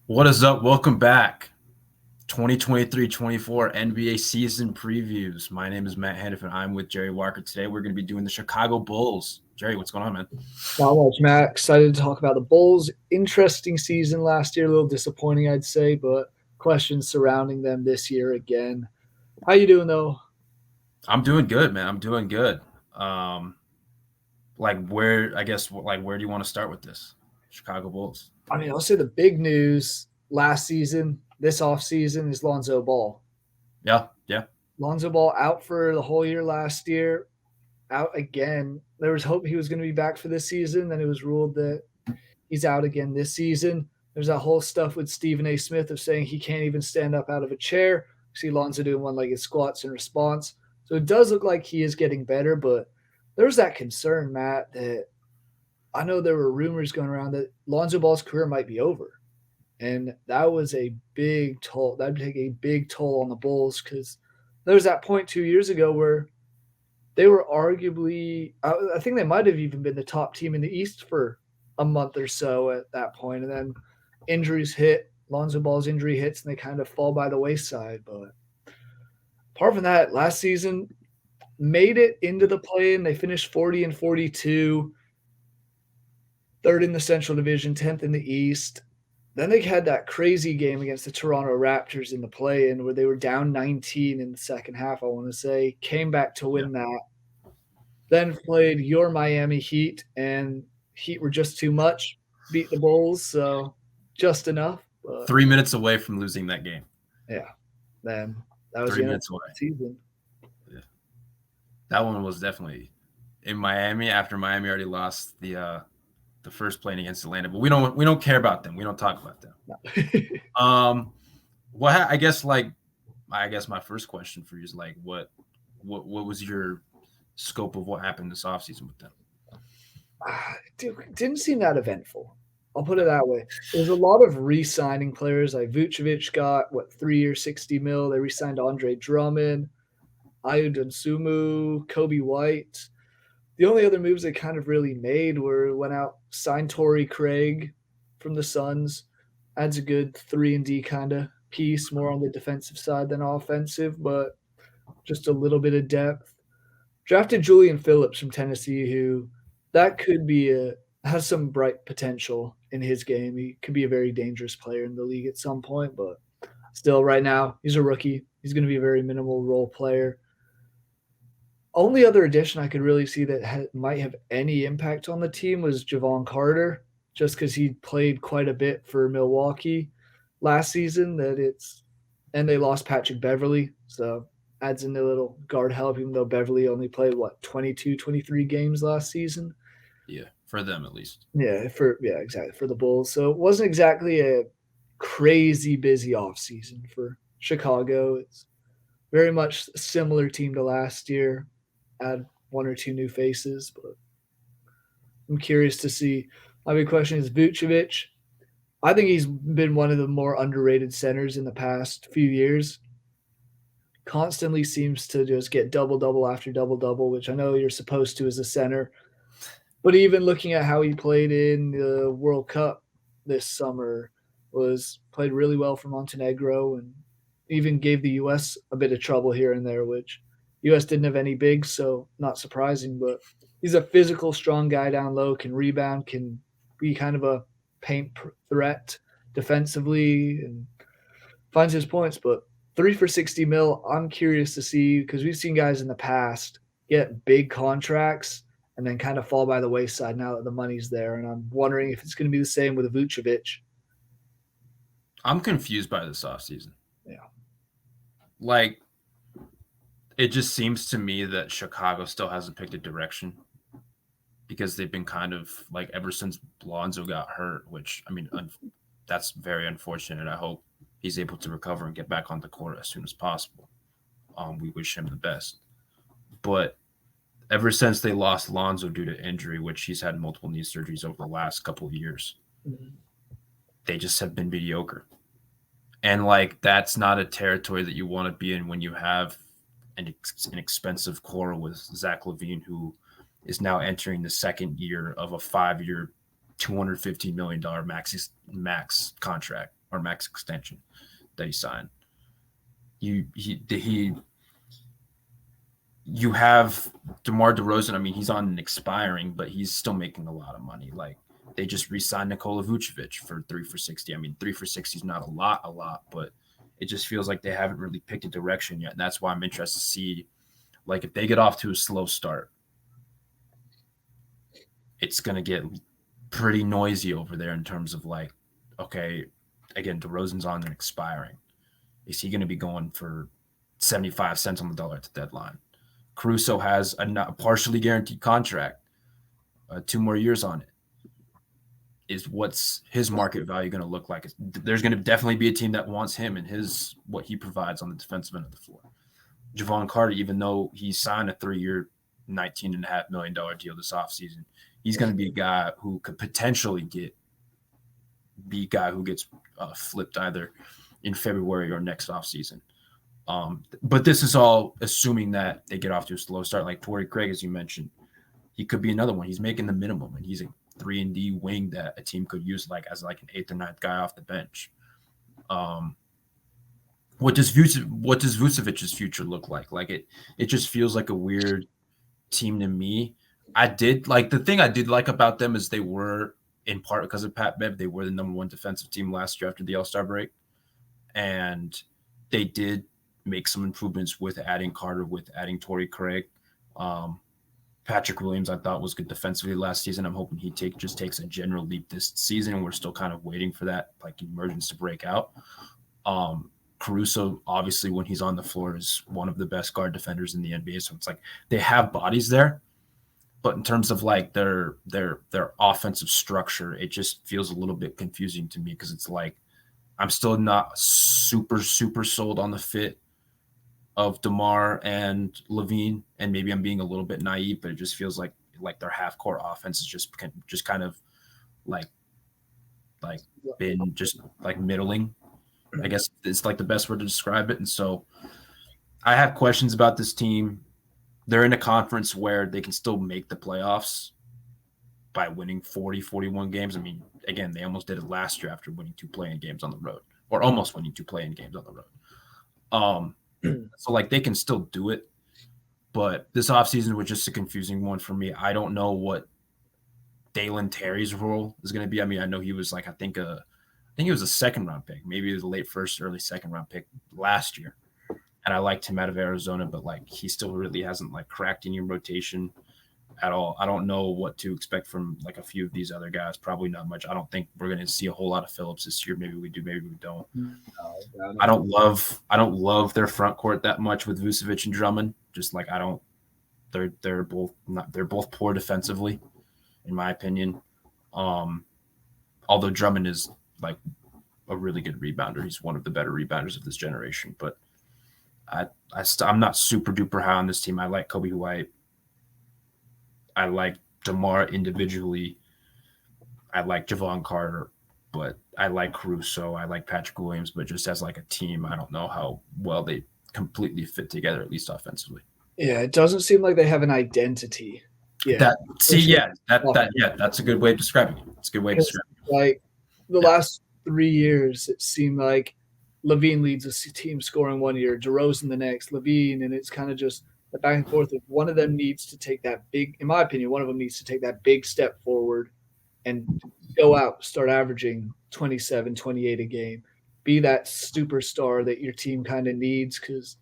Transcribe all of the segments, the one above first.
What is up? Welcome back. 2023-24 NBA season previews. My name is Matt Hanifan. I'm with Jerry Walker. Today we're going to be doing the Chicago Bulls. Jerry, what's going on, man? Not much, Matt. Excited to talk about the Bulls. Interesting season last year, a little disappointing, I'd say, but questions surrounding them this year again. How you doing though? I'm doing good, man. I'm doing good. Um, where do you want to start with this? Chicago Bulls. I mean, I'll say the big news last season, this offseason, is Lonzo Ball. Yeah, yeah. Lonzo Ball out for the whole year last year, out again. There was hope he was going to be back for this season. Then it was ruled that he's out again this season. There's that whole stuff with Stephen A. Smith of saying he can't even stand up out of a chair. See Lonzo doing one-legged squats in response. So it does look like he is getting better, but there's that concern, Matt, that I know there were rumors going around that Lonzo Ball's career might be over. And that was a big toll. That would take a big toll on the Bulls because there was that point 2 years ago where they were arguably, I think they might have even been the top team in the East for a month or so at that point. And then injuries hit, Lonzo Ball's injury hits, and they kind of fall by the wayside. But apart from that, last season made it into the play-in. They finished 40-42, third in the Central Division, 10th in the East. Then they had that crazy game against the Toronto Raptors in the play-in where they were down 19 in the second half, I want to say, came back to Yeah. win that. Then played your Miami Heat, and Heat were just too much, beat the Bulls, so just enough. But 3 minutes away from losing that game. yeah, then that was 3 minutes the away. season. Yeah. That one was definitely in Miami after Miami already lost the first playing against Atlanta, but we don't care about them. We don't talk about them. No. Well, I guess my first question for you is like, what was your scope of what happened this offseason with them? It didn't seem that eventful. I'll put it that way. There's a lot of re-signing players. Like Vucevic got 3 years, $60 million. They re-signed Andre Drummond, Ayu Dosunmu, Kobe White. The only other moves they kind of really made went out, signed Torrey Craig from the Suns, adds a good 3-and-D kind of piece, more on the defensive side than offensive, but just a little bit of depth. Drafted Julian Phillips from Tennessee, who that could be has some bright potential in his game. He could be a very dangerous player in the league at some point, but still, right now he's a rookie. He's going to be a very minimal role player. Only other addition I could really see that might have any impact on the team was Javon Carter, just because he played quite a bit for Milwaukee last season. And they lost Patrick Beverly, so adds in a little guard help, even though Beverly only played 22, 23 games last season. Yeah, for them at least. Yeah, exactly for the Bulls. So it wasn't exactly a crazy busy offseason for Chicago. It's very much a similar team to last year. Add one or two new faces, but I'm curious to see. My big question is Vucevic. I think he's been one of the more underrated centers in the past few years. Constantly seems to just get double-double after double-double, which I know you're supposed to as a center. But even looking at how he played in the World Cup this summer, played really well for Montenegro and even gave the U.S. a bit of trouble here and there, which U.S. didn't have any bigs, so not surprising. But he's a physical, strong guy down low, can rebound, can be kind of a paint threat defensively, and finds his points. But 3 for $60 million, I'm curious to see, because we've seen guys in the past get big contracts and then kind of fall by the wayside now that the money's there. And I'm wondering if it's going to be the same with Vucevic. I'm confused by this offseason. Yeah. Like, it just seems to me that Chicago still hasn't picked a direction because they've been kind of like ever since Lonzo got hurt, which, I mean, that's very unfortunate. I hope he's able to recover and get back on the court as soon as possible. We wish him the best. But ever since they lost Lonzo due to injury, which he's had multiple knee surgeries over the last couple of years, they just have been mediocre. And like that's not a territory that you want to be in when you have an expensive core with Zach LaVine, who is now entering the second year of a 5-year, $215 million max contract or max extension that he signed. You have DeMar DeRozan. I mean, he's on an expiring, but he's still making a lot of money. Like they just re-signed Nikola Vucevic for 3 for 60. I mean, 3 for 60 is not a lot, but it just feels like they haven't really picked a direction yet. And that's why I'm interested to see, like, if they get off to a slow start, it's going to get pretty noisy over there in terms of like, okay, again, DeRozan's on an expiring. Is he going to be going for 75 cents on the dollar at the deadline? Caruso has a partially guaranteed contract, 2 more years on it. Is what's his market value going to look like? There's going to definitely be a team that wants him and what he provides on the defensive end of the floor. Javon Carter, even though he signed a 3-year, $19.5 million deal this offseason, he's going to be a guy who could potentially be a guy who gets flipped either in February or next offseason. But this is all assuming that they get off to a slow start. Like Torrey Craig, as you mentioned, he could be another one. He's making the minimum, and he's a 3-and-D wing that a team could use as an 8th or 9th guy off the bench. What does Vucevic's future look like? Like it just feels like a weird team to me. The thing I did like about them is they were, in part because of Pat Bev, they were the number 1 defensive team last year after the All-Star break. And they did make some improvements with adding Carter, with adding Torrey Craig. Patrick Williams, I thought, was good defensively last season. I'm hoping he just takes a general leap this season, and we're still kind of waiting for that like emergence to break out. Caruso, obviously, when he's on the floor, is one of the best guard defenders in the NBA. So it's like they have bodies there, but in terms of like their offensive structure, it just feels a little bit confusing to me because it's like I'm still not super sold on the fit of DeMar and Levine, and maybe I'm being a little bit naive, but it just feels like their half-court offense is just kind of like been just like middling. I guess it's like the best word to describe it. And so I have questions about this team. They're in a conference where they can still make the playoffs by winning 40, 41 games. I mean, again, they almost did it last year after winning 2 play-in games on the road, or almost winning 2 play-in games on the road. So like they can still do it, but this offseason was just a confusing one for me. I don't know what Dalen Terry's role is going to be. I mean, I know he was like, I think he was a 2nd-round pick. Maybe he was a late 1st, early 2nd-round pick last year. And I liked him out of Arizona, but like he still really hasn't like cracked any rotation at all. I don't know what to expect from like a few of these other guys. Probably not much. I don't think we're going to see a whole lot of Phillips this year. Maybe we do, maybe we don't. I don't love their front court that much with Vucevic and Drummond. Just like they're both poor defensively, in my opinion. Although Drummond is like a really good rebounder. He's one of the better rebounders of this generation, but I'm not super duper high on this team. I like Kobe White. I like DeMar individually. I like Javon Carter, but I like Caruso. I like Patrick Williams, but just as like a team, I don't know how well they completely fit together, at least offensively. Yeah, it doesn't seem like they have an identity. Yeah. That's a good way of describing it. It's a good way of describing it. Like the last 3 years, it seemed like Levine leads a team scoring 1 year, DeRozan the next, Levine, and it's kind of just the back and forth. If one of them needs to take that big, in my opinion, one of them needs to take that big step forward and go out, start averaging 27, 28 a game, be that superstar that your team kind of needs, because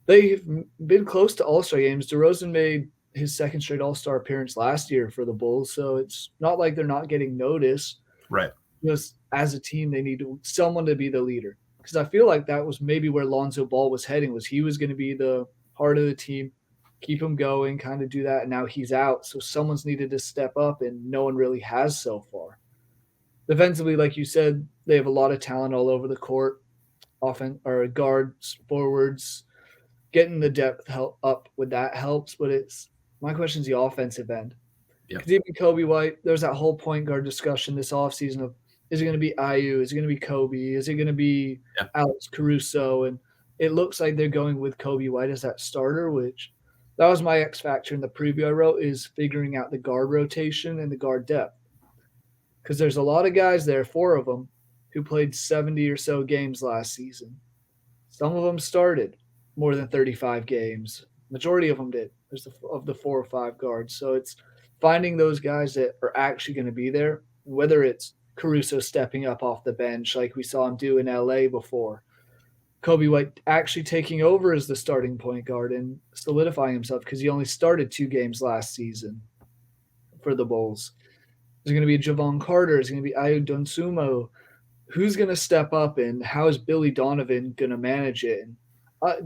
they've been close to All-Star games. DeRozan made his 2nd straight All-Star appearance last year for the Bulls, so it's not like they're not getting noticed. Right. Just as a team, they need someone to be the leader. Because I feel like that was maybe where Lonzo Ball was heading, was he was going to be the heart of the team, keep him going, kind of do that, and now he's out. So someone's needed to step up, and no one really has so far. Defensively, like you said, they have a lot of talent all over the court, often or guards, forwards. Getting the depth up with that helps, but my question is the offensive end. Because even Kobe White, there's that whole point guard discussion this offseason of, is it going to be Ayu? Is it going to be Kobe? Is it going to be Alex Caruso? And it looks like they're going with Kobe White as that starter, which that was my X factor in the preview I wrote, is figuring out the guard rotation and the guard depth. Because there's a lot of guys there, 4 of them, who played 70 or so games last season. Some of them started more than 35 games. Majority of them did. There's of the 4 or 5 guards. So it's finding those guys that are actually going to be there, whether it's Caruso stepping up off the bench like we saw him do in LA before, Kobe White actually taking over as the starting point guard and solidifying himself because he only started 2 games last season for the Bulls. There's going to be Javon Carter. There's going to be Ayo Dosunmu. Who's going to step up and how is Billy Donovan going to manage it? And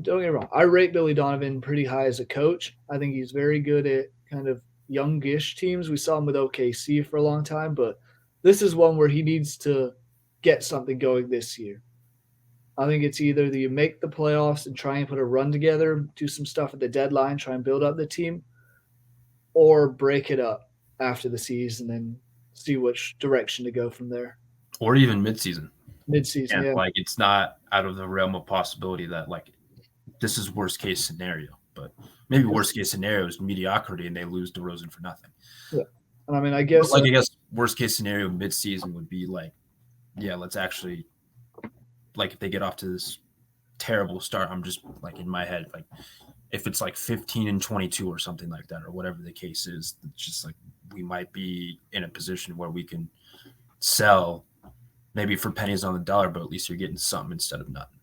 don't get me wrong, I rate Billy Donovan pretty high as a coach. I think he's very good at kind of youngish teams. We saw him with OKC for a long time, but this is one where he needs to get something going this year. I think it's either that you make the playoffs and try and put a run together, do some stuff at the deadline, try and build up the team, or break it up after the season and see which direction to go from there. Or even midseason. Midseason, yeah. Like it's not out of the realm of possibility that like this is worst case scenario, but maybe worst case scenario is mediocrity and they lose DeRozan for nothing. Yeah, and I mean, I guess worst case scenario midseason would be like, yeah, let's actually like if they get off to this terrible start. I'm just like in my head, like if it's like 15-22 or something like that, or whatever the case is, it's just like we might be in a position where we can sell maybe for pennies on the dollar, but at least you're getting something instead of nothing.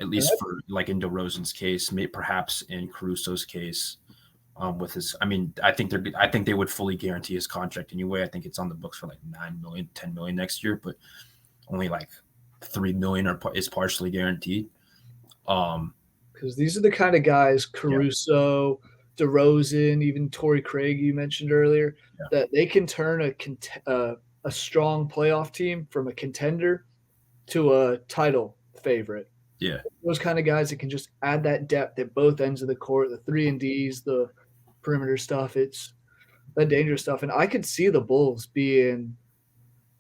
At least for like in DeRozan's case, maybe perhaps in Caruso's case, with his, I mean, I think they would fully guarantee his contract anyway. I think it's on the books for like 9 million, 10 million next year, but only like 3 million is partially guaranteed. Because these are the kind of guys, Caruso, DeRozan, even Torrey Craig you mentioned earlier, that they can turn a strong playoff team from a contender to a title favorite. Yeah. Those kind of guys that can just add that depth at both ends of the court, the 3-and-Ds, the perimeter stuff. It's that dangerous stuff. And I could see the Bulls being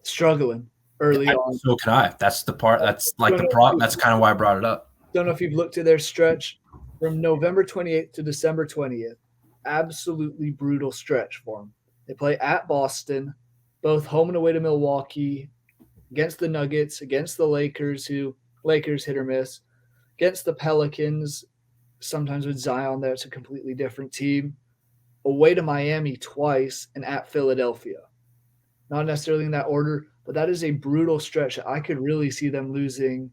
struggling early on. So could I. That's the part. That's like the problem. That's kind of why I brought it up. Don't know if you've looked at their stretch from November 28th to December 20th. Absolutely brutal stretch for them. They play at Boston, both home and away to Milwaukee, against the Nuggets, against the Lakers, who Lakers hit or miss, against the Pelicans, sometimes with Zion there, it's a completely different team, away to Miami twice, and at Philadelphia. Not necessarily in that order, but that is a brutal stretch. I could really see them losing,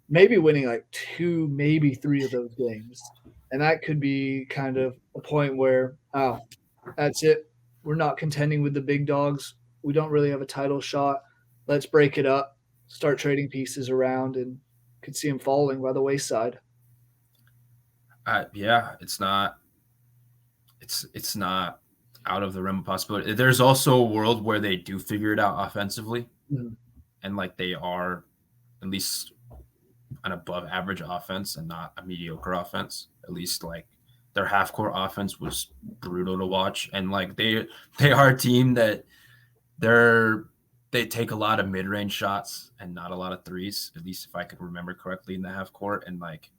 maybe winning like 2, maybe 3 of those games. And that could be kind of a point where, that's it. We're not contending with the big dogs. We don't really have a title shot. Let's break it up, start trading pieces around, and could see them falling by the wayside. It's not out of the realm of possibility. There's also a world where they do figure it out offensively, and like they are at least an above average offense and not a mediocre offense. At least like their half court offense was brutal to watch, and like they are a team that they take a lot of mid-range shots and not a lot of threes, at least if I could remember correctly in the half court. And like,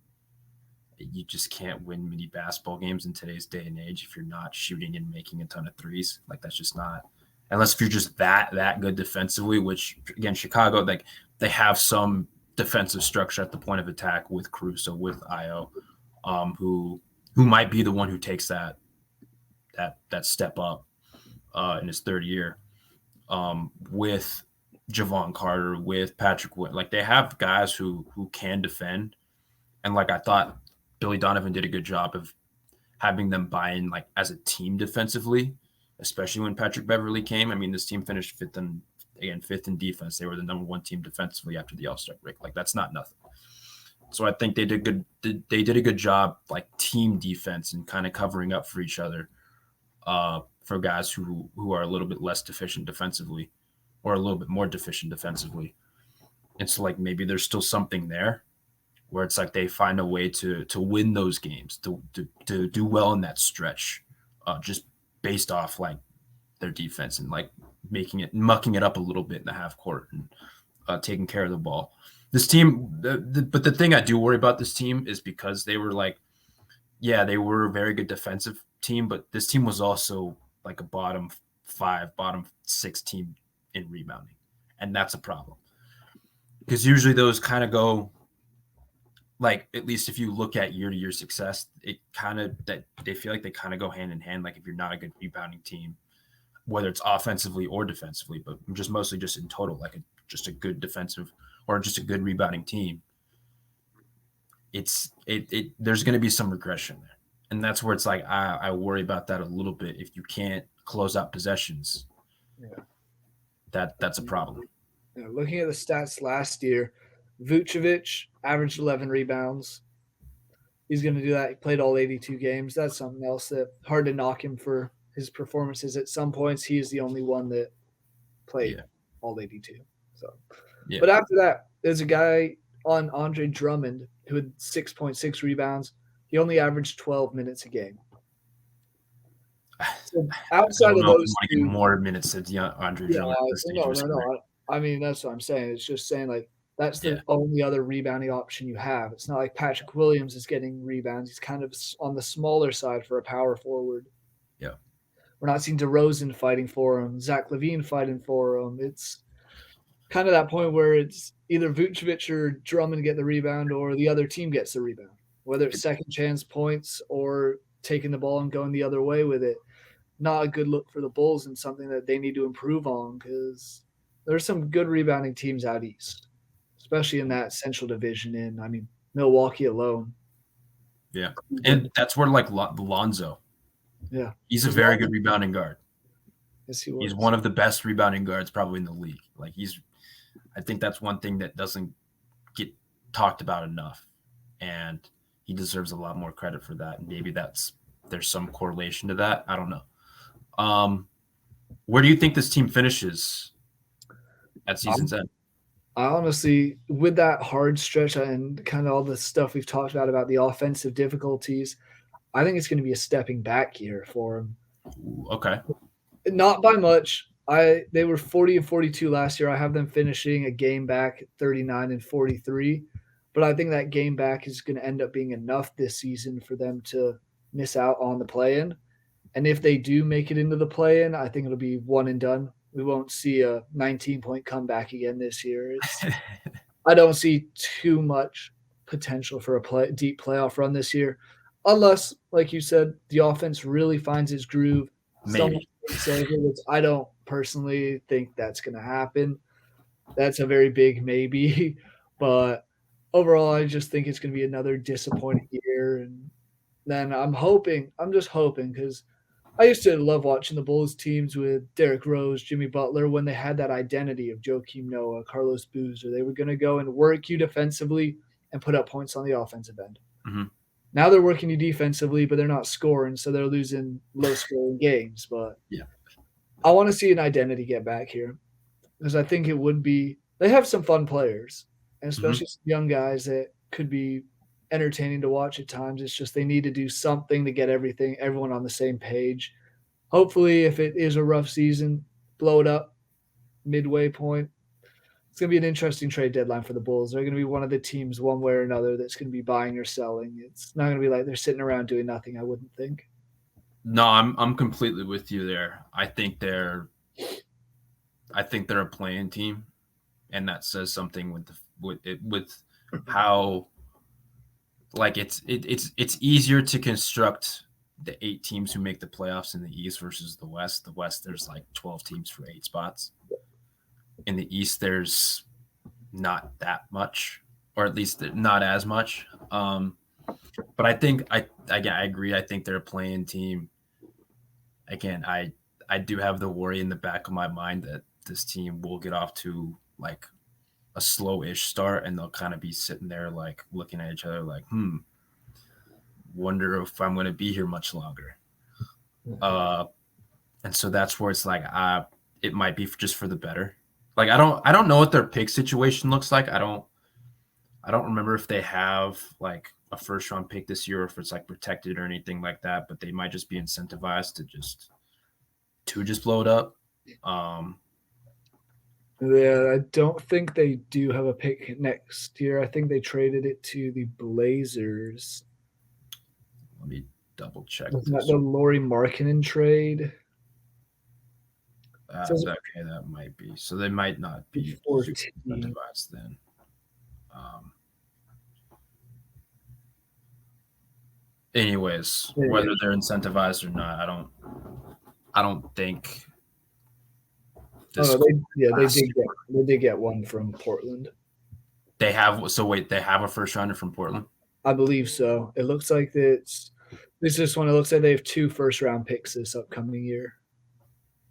you just can't win many basketball games in today's day and age if you're not shooting and making a ton of threes. Like that's just not, unless if you're just that good defensively, which again, Chicago, like they have some defensive structure at the point of attack with Caruso, with Ayo, who might be the one who takes that step up in his third year. With Javon Carter, with Patrick Wood, like they have guys who can defend, and like I thought Billy Donovan did a good job of having them buy in like as a team defensively, especially when Patrick Beverley came. I mean, this team finished fifth in defense. They were the number 1 team defensively after the All-Star break. Like that's not nothing. So I think they did a good job like team defense and kind of covering up for each other. For guys who are a little bit less deficient defensively or a little bit more deficient defensively. It's like maybe there's still something there where it's like they find a way to win those games, to do well in that stretch, just based off like their defense and like mucking it up a little bit in the half court and taking care of the ball. This team, but the thing I do worry about this team is because they were like, they were a very good defensive team, but this team was also like a bottom 5, bottom 6 team in rebounding. and that's a problem because usually those kind of go like, at least if you look at year-to-year success, it kind of that they feel like they kind of go hand in hand. Like if you're not a good rebounding team, whether it's offensively or defensively, but just mostly just in total, like just a good defensive or just a good rebounding team, there's going to be some regression there, and that's where it's like I worry about that a little bit. If you can't close out possessions, that's a problem. Looking at the stats last year, Vucevic averaged 11 rebounds. He's going to do that. He played all 82 games. That's something else that hard to knock him for his performances. At some points, he is the only one that played all 82. So, but after that, there's a guy on Andre Drummond who had 6.6 rebounds. He only averaged 12 minutes a game. So outside of those two, more minutes than Andre Drummond. No. I mean, that's what I'm saying. It's just saying like that's the only other rebounding option you have. It's not like Patrick Williams is getting rebounds. He's kind of on the smaller side for a power forward. Yeah. We're not seeing DeRozan fighting for him, Zach LaVine fighting for him. It's kind of that point where it's either Vucevic or Drummond get the rebound or the other team gets the rebound, whether it's second chance points or taking the ball and going the other way with it. Not a good look for the Bulls and something that they need to improve on because there's some good rebounding teams out east, especially in that Central Division. Milwaukee alone. Yeah, and that's where like Lonzo. Yeah, he's a very good rebounding guard. Yes, he was. He's one of the best rebounding guards probably in the league. Like I think that's one thing that doesn't get talked about enough, and he deserves a lot more credit for that. And maybe there's some correlation to that. I don't know. Where do you think this team finishes at season's end? I honestly, with that hard stretch and kind of all the stuff we've talked about the offensive difficulties, I think it's going to be a stepping back year for him. Okay. Not by much. They were 40 and 42 last year. I have them finishing a game back 39 and 43. But I think that game back is going to end up being enough this season for them to miss out on the play-in. And if they do make it into the play-in, I think it'll be one and done. We won't see a 19-point comeback again this year. I don't see too much potential for a deep playoff run this year, unless, like you said, the offense really finds its groove. Maybe. I don't personally think that's going to happen. That's a very big maybe. But overall, I just think it's going to be another disappointing year. And then I'm just hoping because I used to love watching the Bulls teams with Derrick Rose, Jimmy Butler, when they had that identity of Joakim Noah, Carlos Boozer. They were going to go and work you defensively and put up points on the offensive end. Mm-hmm. Now they're working you defensively, but they're not scoring, so they're losing low-scoring games. But I want to see an identity get back here because I think it would be – they have some fun players, and especially some young guys that could be entertaining to watch at times. It's just they need to do something to get everyone on the same page. Hopefully, if it is a rough season, blow it up midway point. It's going to be an interesting trade deadline for the Bulls. They're going to be one of the teams one way or another that's going to be buying or selling. It's not going to be like they're sitting around doing nothing, I wouldn't think. No, I'm completely with you there. I think they're a playing team, and that says something with how like it's easier to construct the 8 teams who make the playoffs in the East versus the West. The West, there's like 12 teams for 8 spots. In the East, there's not that much, or at least not as much. But I think I agree. I think they're a playing team. Again, I do have the worry in the back of my mind that this team will get off to like a slow-ish start, and they'll kind of be sitting there like looking at each other like, wonder if I'm going to be here much longer. And so that's where it's like it might be just for the better. Like I don't know what their pick situation looks like. I don't remember if they have like a first round pick this year or if it's like protected or anything like that, but they might just be incentivized to just blow it up. Yeah, I don't think they do have a pick next year. I think they traded it to the Blazers. Let me double check. Wasn't that the Lauri Markkanen trade? Okay, that might be. So they might not be 14. incentivized then. Anyways, whether they're incentivized or not, I don't think. Oh, no, they did get one from Portland. They have. So wait, they have a first rounder from Portland. I believe so. It looks like this is one. It looks like they have 2 first-round picks this upcoming year.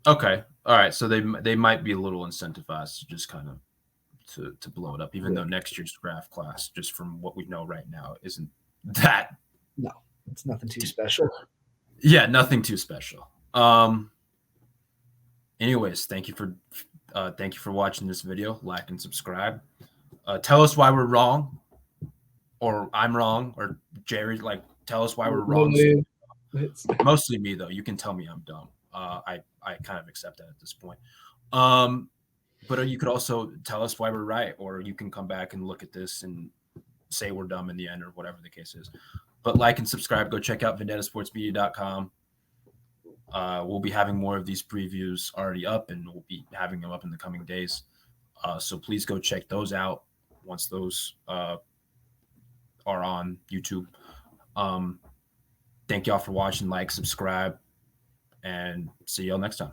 Okay, all right. So they might be a little incentivized to just kind of to blow it up, even though next year's draft class, just from what we know right now, isn't that. No, it's nothing too special. Yeah, nothing too special. Anyways, thank you for watching this video. Like and subscribe. Tell us why we're wrong, or I'm wrong, or Jerry. Like, tell us why we're wrong. Mostly me, though. You can tell me I'm dumb. I kind of accept that at this point. But you could also tell us why we're right, or you can come back and look at this and say we're dumb in the end, or whatever the case is. But like and subscribe. Go check out vendettasportsmedia.com. We'll be having more of these previews already up, and we'll be having them up in the coming days. So please go check those out once those are on YouTube. Thank y'all for watching. Like, subscribe, and see y'all next time.